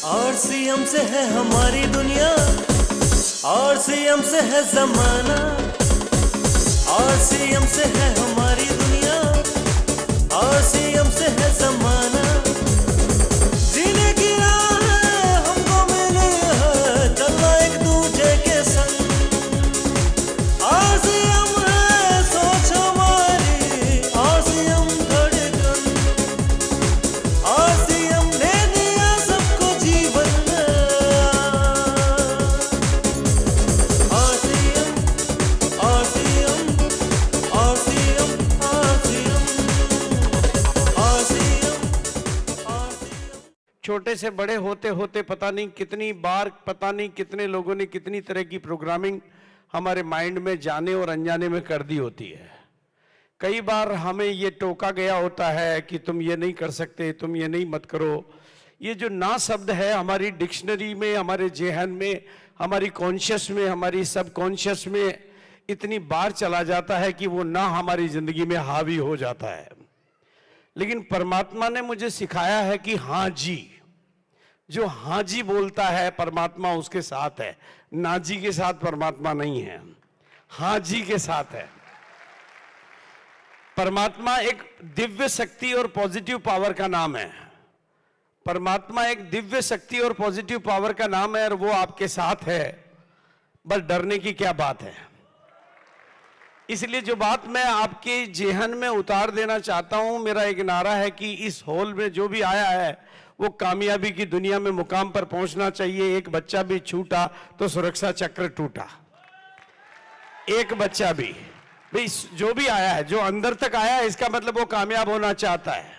और सीएम से है हमारी दुनिया, और सीएम से है जमाना, और सीएम से है हमारी दुनिया, और सीएम से है जमाना। जीने की राह है हमको मिली है, चलना एक दूजे के संग। और सीएम है सोच हमारी, और सीएम धड़कन, और सीएम ने दिया सबको जीवन। और सीएम, और सीएम, और सीएम, और सीएम, और सीएम, और सीएम। छोटे से बड़े होते होते पता नहीं कितनी बार, पता नहीं कितने लोगों ने कितनी तरह की प्रोग्रामिंग हमारे माइंड में जाने और अनजाने में कर दी होती है। कई बार हमें ये टोका गया होता है कि तुम ये नहीं कर सकते, तुम ये नहीं मत करो। ये जो ना शब्द है हमारी डिक्शनरी में, हमारे जेहन में, हमारी कॉन्शियस में, हमारी सब कॉन्शियस में इतनी बार चला जाता है कि वो ना हमारी जिंदगी में हावी हो जाता है। लेकिन परमात्मा ने मुझे सिखाया है कि हाँ जी, जो हाँ जी बोलता है परमात्मा उसके साथ है, ना जी के साथ परमात्मा नहीं है, हाँ जी के साथ है। परमात्मा एक दिव्य शक्ति और पॉजिटिव पावर का नाम है। परमात्मा एक दिव्य शक्ति और पॉजिटिव पावर का नाम है और वो आपके साथ है। बस डरने की क्या बात है। इसलिए जो बात मैं आपके जेहन में उतार देना चाहता हूं, मेरा एक नारा है कि इस हॉल में जो भी आया है वो कामयाबी की दुनिया में मुकाम पर पहुंचना चाहिए। एक बच्चा भी छूटा तो सुरक्षा चक्र टूटा। एक बच्चा भी, भाई जो भी आया है, जो अंदर तक आया है, इसका मतलब वो कामयाब होना चाहता है।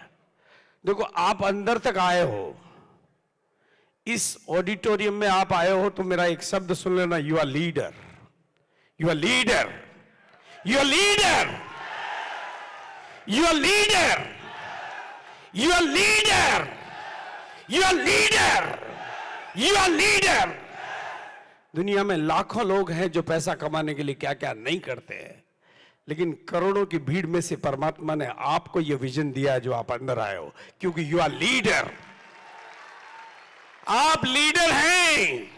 देखो, आप अंदर तक आए हो, इस ऑडिटोरियम में आप आए हो, तो मेरा एक शब्द सुन लेना, you are leader, you are leader, you are leader, you are leader, you are leader, you are leader, you are leader. दुनिया में लाखों लोग हैं जो पैसा कमाने के लिए क्या क्या नहीं करते हैं, लेकिन करोड़ों की भीड़ में से परमात्मा ने आपको यह विजन दिया है जो आप अंदर आए हो, क्योंकि यू आर लीडर। आप लीडर हैं।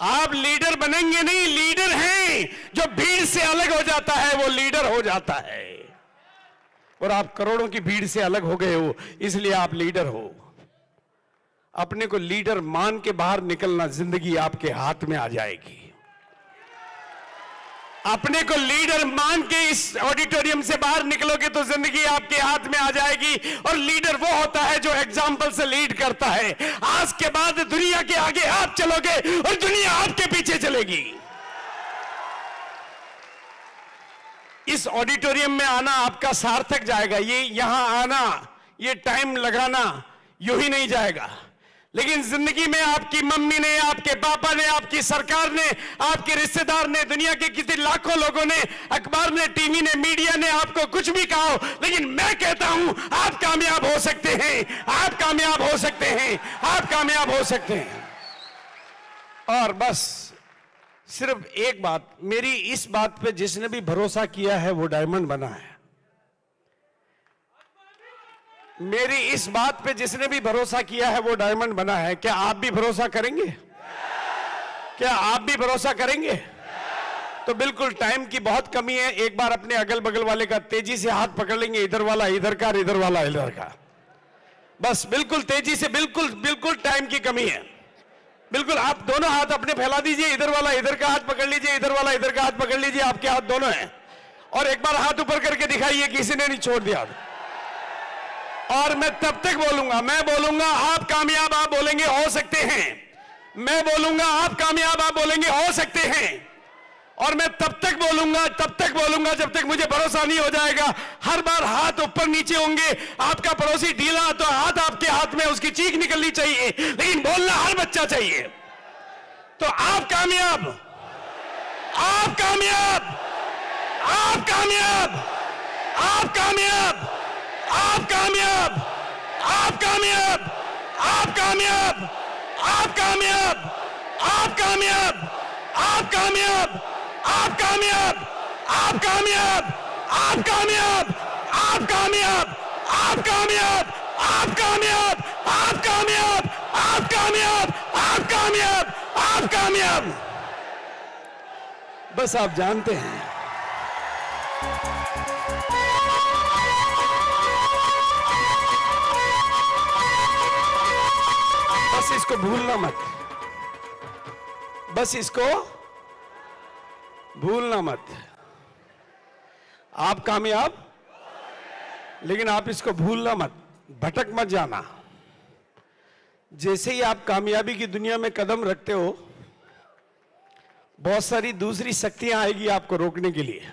आप लीडर बनेंगे नहीं, लीडर हैं। जो भीड़ से अलग हो जाता है वो लीडर हो जाता है। और आप करोड़ों की भीड़ से अलग हो गए हो, इसलिए आप लीडर हो। अपने को लीडर मान के बाहर निकलना, जिंदगी आपके हाथ में आ जाएगी। अपने को लीडर मान के इस ऑडिटोरियम से बाहर निकलोगे तो जिंदगी आपके हाथ में आ जाएगी। और लीडर वो होता है जो एग्जाम्पल से लीड करता है। आज के बाद दुनिया के आगे आप चलोगे और दुनिया आपके पीछे चलेगी। इस ऑडिटोरियम में आना आपका सार्थक जाएगा। ये यहां आना, ये टाइम लगाना यूं ही नहीं जाएगा। लेकिन जिंदगी में आपकी मम्मी ने, आपके पापा ने, आपकी सरकार ने, आपके रिश्तेदार ने, दुनिया के किसी लाखों लोगों ने, अखबार ने, टीवी ने, मीडिया ने आपको कुछ भी कहा हो, लेकिन मैं कहता हूं आप कामयाब हो सकते हैं, आप कामयाब हो सकते हैं, आप कामयाब हो सकते हैं। और बस सिर्फ एक बात, मेरी इस बात पे जिसने भी भरोसा किया है वो डायमंड बना है। मेरी इस बात पे जिसने भी भरोसा किया है वो डायमंड बना है। क्या आप भी भरोसा करेंगे? क्या आप भी भरोसा करेंगे? तो बिल्कुल टाइम की बहुत कमी है। एक बार अपने अगल बगल वाले का तेजी से हाथ पकड़ लेंगे, इधर वाला इधर का, इधर वाला इधर का। बस बिल्कुल तेजी से, बिल्कुल बिल्कुल टाइम की कमी है। बिल्कुल आप दोनों हाथ अपने फैला दीजिए, इधर वाला इधर का हाथ पकड़ लीजिए, इधर वाला इधर का हाथ पकड़ लीजिए। आपके हाथ दोनों हैं। और एक बार हाथ ऊपर करके दिखाइए, किसी ने नहीं छोड़ दिया। और मैं तब तक बोलूंगा, मैं बोलूंगा आप कामयाब, आप बोलेंगे हो सकते हैं। मैं बोलूंगा आप कामयाब, आप बोलेंगे हो सकते हैं। और मैं तब तक बोलूंगा जब तक मुझे भरोसा नहीं हो जाएगा। हर बार हाथ ऊपर नीचे होंगे। आपका पड़ोसी ढीला तो हाथ आपके हाथ में, उसकी चीख निकलनी चाहिए, लेकिन बोलना हर बच्चा चाहिए। तो आप कामयाब, आप कामयाब, आप कामयाब, आप कामयाब, आप कामयाब, आप कामयाब, आप कामयाब, आप कामयाब, आप कामयाब, आप कामयाब, आप कामयाब, आप कामयाब, आप कामयाब, आप कामयाब, आप कामयाब, आप कामयाब, आप कामयाब, आप कामयाब। कामयाब, आप कामयाब। बस आप जानते हैं, बस इसको भूलना मत, बस इसको भूलना मत। आप कामयाब, लेकिन आप इसको भूलना मत, भटक मत जाना। जैसे ही आप कामयाबी की दुनिया में कदम रखते हो, बहुत सारी दूसरी शक्तियां आएगी आपको रोकने के लिए।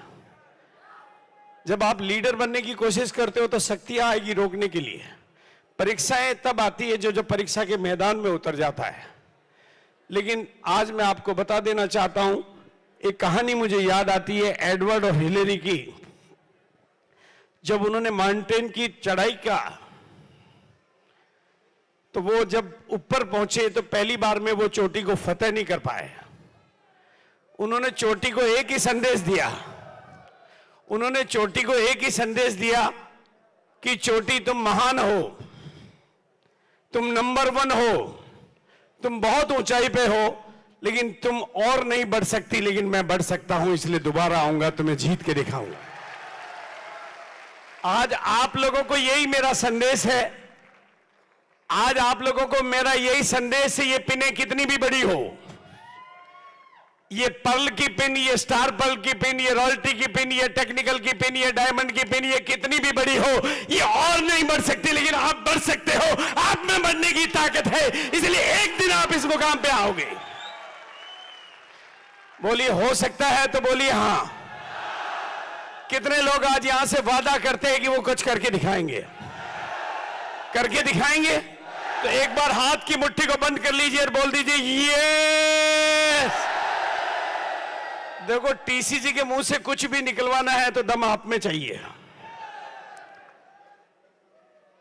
जब आप लीडर बनने की कोशिश करते हो तो शक्तियां आएगी रोकने के लिए। परीक्षाएं तब आती है जो परीक्षा के मैदान में उतर जाता है। लेकिन आज मैं आपको बता देना चाहता हूं, एक कहानी मुझे याद आती है एडवर्ड और हिलेरी की। जब उन्होंने माउंटेन की चढ़ाई का, तो वो जब ऊपर पहुंचे तो पहली बार में वो चोटी को फतेह नहीं कर पाए। उन्होंने चोटी को एक ही संदेश दिया, उन्होंने चोटी को एक ही संदेश दिया कि चोटी तुम महान हो, तुम नंबर 1 हो, तुम बहुत ऊंचाई पे हो, लेकिन तुम और नहीं बढ़ सकती, लेकिन मैं बढ़ सकता हूं, इसलिए दोबारा आऊंगा, तुम्हें जीत के दिखाऊंगा। आज आप लोगों को यही मेरा संदेश है। आज आप लोगों को मेरा यही संदेश है। ये पिनें कितनी भी बड़ी हो, ये पर्ल की पिन, ये स्टार पर्ल की पिन, ये रॉयल्टी की पिन, ये टेक्निकल की पिन, ये डायमंड की पिन, ये कितनी भी बड़ी हो, ये और नहीं बढ़ सकती, लेकिन आप बढ़ सकते हो। आप में बढ़ने की ताकत है, इसलिए एक दिन आप इस मुकाम पे आओगे। बोलिए हो सकता है, तो बोलिए हां। कितने लोग आज यहां से वादा करते हैं कि वो कुछ करके दिखाएंगे? करके दिखाएंगे? तो एक बार हाथ की मुट्ठी को बंद कर लीजिए और बोल दीजिए यस। देखो, टीसीजी के मुंह से कुछ भी निकलवाना है तो दम आप में चाहिए।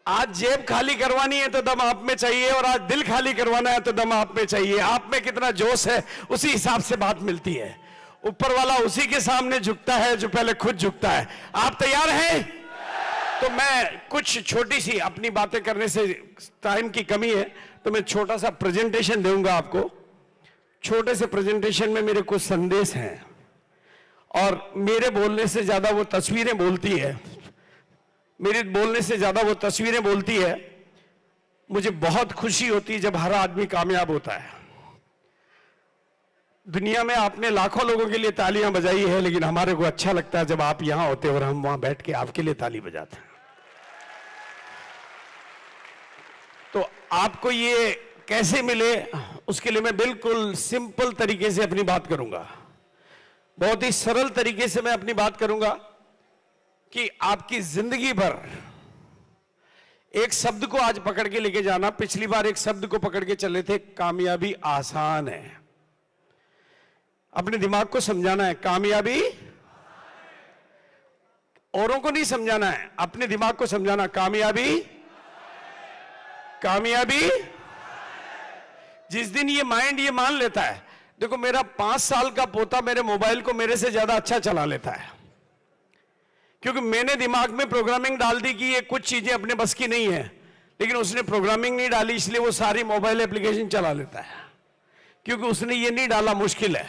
आज जेब खाली करवानी है तो दम आप में चाहिए, और आज दिल खाली करवाना है तो दम आप में चाहिए। आप में कितना जोश है, उसी हिसाब से बात मिलती है। ऊपर वाला उसी के सामने झुकता है जो पहले खुद झुकता है। आप तैयार हैं? तो मैं कुछ छोटी सी, अपनी बातें करने से टाइम की कमी है, तो मैं छोटा सा प्रेजेंटेशन दूंगा आपको। छोटे से प्रेजेंटेशन में मेरे कुछ संदेश हैं, और मेरे बोलने से ज्यादा वो तस्वीरें बोलती है। मेरे बोलने से ज्यादा वो तस्वीरें बोलती है। मुझे बहुत खुशी होती है जब हर आदमी कामयाब होता है। दुनिया में आपने लाखों लोगों के लिए तालियां बजाई है, लेकिन हमारे को अच्छा लगता है जब आप यहां होते और हम वहां बैठ के आपके लिए ताली बजाते हैं। तो आपको ये कैसे मिले, उसके लिए मैं बिल्कुल सिंपल तरीके से अपनी बात करूंगा। बहुत ही सरल तरीके से मैं अपनी बात करूंगा कि आपकी जिंदगी भर एक शब्द को आज पकड़ के लेके जाना। पिछली बार एक शब्द को पकड़ के चले थे, कामयाबी आसान है। अपने दिमाग को समझाना है, कामयाबी औरों को नहीं समझाना है, अपने दिमाग को समझाना। कामयाबी, कामयाबी। जिस दिन ये माइंड ये मान लेता है, देखो मेरा 5 साल का पोता मेरे मोबाइल को मेरे से ज्यादा अच्छा चला लेता है, क्योंकि मैंने दिमाग में प्रोग्रामिंग डाल दी कि ये कुछ चीजें अपने बस की नहीं है, लेकिन उसने प्रोग्रामिंग नहीं डाली, इसलिए वो सारी मोबाइल एप्लीकेशन चला लेता है, क्योंकि उसने ये नहीं डाला मुश्किल है।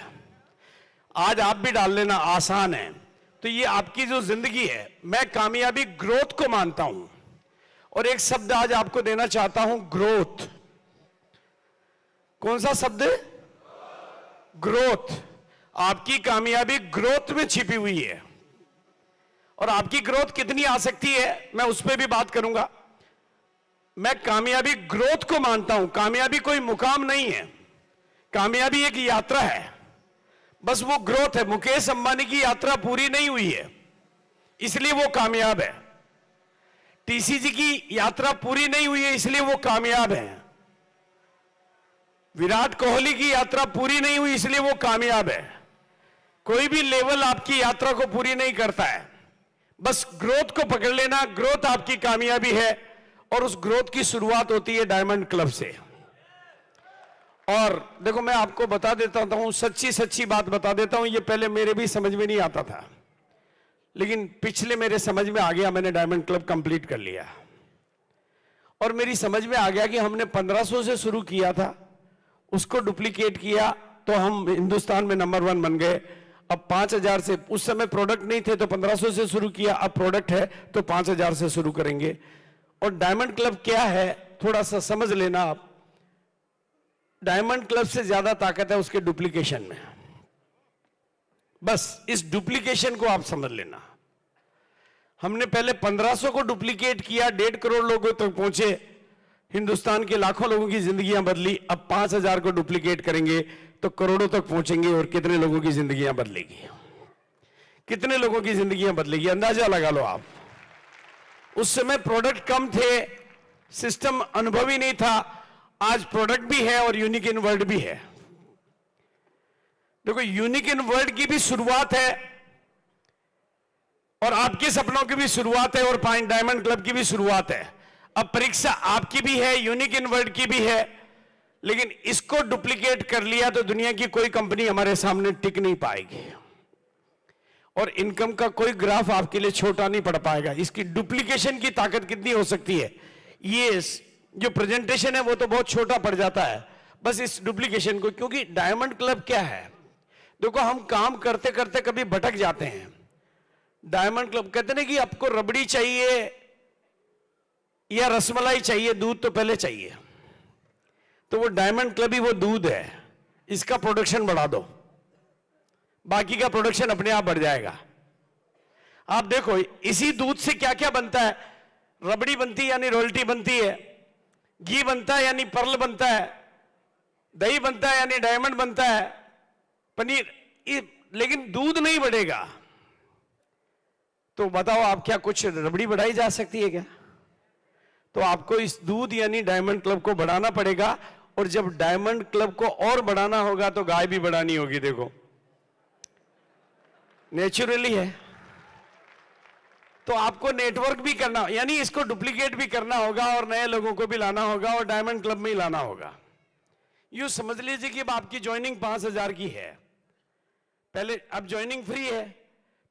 आज आप भी डाल लेना, आसान है। तो ये आपकी जो जिंदगी है, मैं कामयाबी ग्रोथ को मानता हूं, और एक शब्द आज आपको देना चाहता हूं, ग्रोथ। कौन सा शब्द? ग्रोथ। आपकी कामयाबी ग्रोथ में छिपी हुई है, और आपकी ग्रोथ कितनी आ सकती है मैं उस पर भी बात करूंगा। मैं कामयाबी ग्रोथ को मानता हूं। कामयाबी कोई मुकाम नहीं है, कामयाबी एक यात्रा है, बस वो ग्रोथ है। मुकेश अंबानी की यात्रा पूरी नहीं हुई है, इसलिए वो कामयाब है। टीसीजी की यात्रा पूरी नहीं हुई है, इसलिए वो कामयाब है। विराट कोहली की यात्रा पूरी नहीं हुई, इसलिए वो कामयाब है। कोई भी लेवल आपकी यात्रा को पूरी नहीं करता है, बस ग्रोथ को पकड़ लेना, ग्रोथ आपकी कामयाबी है। और उस ग्रोथ की शुरुआत होती है डायमंड क्लब से। और देखो, मैं आपको बता देता हूं, सच्ची सच्ची बात बता देता हूं, ये पहले मेरे भी समझ में नहीं आता था, लेकिन पिछले मेरे समझ में आ गया। मैंने डायमंड क्लब कंप्लीट कर लिया, और मेरी समझ में आ गया कि हमने 1500 से शुरू किया था, उसको डुप्लीकेट किया तो हम हिंदुस्तान में नंबर 1 बन गए। अब 5000 से, उस समय प्रोडक्ट नहीं थे तो 1500 से शुरू किया, अब प्रोडक्ट है तो 5000 से शुरू करेंगे। और डायमंड क्लब क्या है थोड़ा सा समझ लेना आप। डायमंड क्लब से ज्यादा ताकत है उसके डुप्लीकेशन में। बस इस डुप्लीकेशन को आप समझ लेना। हमने पहले 1500 को डुप्लीकेट किया, 1.5 करोड़ लोगों तक पहुंचे, हिंदुस्तान के लाखों लोगों की जिंदगियां बदली। अब 5000 को डुप्लीकेट करेंगे तो करोड़ों तक पहुंचेंगे और कितने लोगों की जिंदगियां बदलेगी, कितने लोगों की जिंदगियां बदलेगी, अंदाजा लगा लो आप। उस समय प्रोडक्ट कम थे, सिस्टम अनुभवी नहीं था, आज प्रोडक्ट भी है और यूनिक इन वर्ल्ड भी है। देखो यूनिक इन वर्ल्ड की भी शुरुआत है और आपके सपनों की भी शुरुआत है और डायमंड क्लब की भी शुरुआत है। अब परीक्षा आपकी भी है, यूनिक इन वर्ल्ड की भी है, लेकिन इसको डुप्लीकेट कर लिया तो दुनिया की कोई कंपनी हमारे सामने टिक नहीं पाएगी और इनकम का कोई ग्राफ आपके लिए छोटा नहीं पड़ पाएगा। इसकी डुप्लीकेशन की ताकत कितनी हो सकती है, ये जो प्रेजेंटेशन है वो तो बहुत छोटा पड़ जाता है बस इस डुप्लीकेशन को। क्योंकि डायमंड क्लब क्या है, देखो हम काम करते करते कभी भटक जाते हैं। डायमंड क्लब कहते हैं कि आपको रबड़ी चाहिए या रसमलाई चाहिए, दूध तो पहले चाहिए, तो वो डायमंड क्लब ही वो दूध है, इसका प्रोडक्शन बढ़ा दो, बाकी का प्रोडक्शन अपने आप बढ़ जाएगा। आप देखो इसी दूध से क्या क्या बनता है, रबड़ी बनती है यानी रॉयल्टी बनती है, घी बनता है यानी पर्ल बनता है, दही बनता है यानी डायमंड बनता है, पनीर, लेकिन दूध नहीं बढ़ेगा। तो बताओ आप क्या कुछ रबड़ी बढ़ाई जा सकती है क्या? तो आपको इस दूध यानी डायमंड क्लब को बढ़ाना पड़ेगा और जब डायमंड क्लब को और बढ़ाना होगा तो गाय भी बढ़ानी होगी। देखो नेचुरली है, तो आपको नेटवर्क भी करना यानी इसको डुप्लीकेट भी करना होगा और नए लोगों को भी लाना होगा और डायमंड क्लब में ही लाना होगा। यूं समझ लीजिए कि अब आपकी ज्वाइनिंग 5000 की है, पहले अब ज्वाइनिंग फ्री है,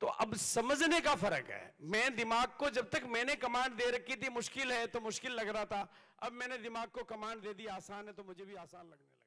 तो अब समझने का फर्क है। मैं दिमाग को जब तक मैंने कमांड दे रखी थी मुश्किल है तो मुश्किल लग रहा था, अब मैंने दिमाग को कमांड दे दी आसान है तो मुझे भी आसान लगने लगा।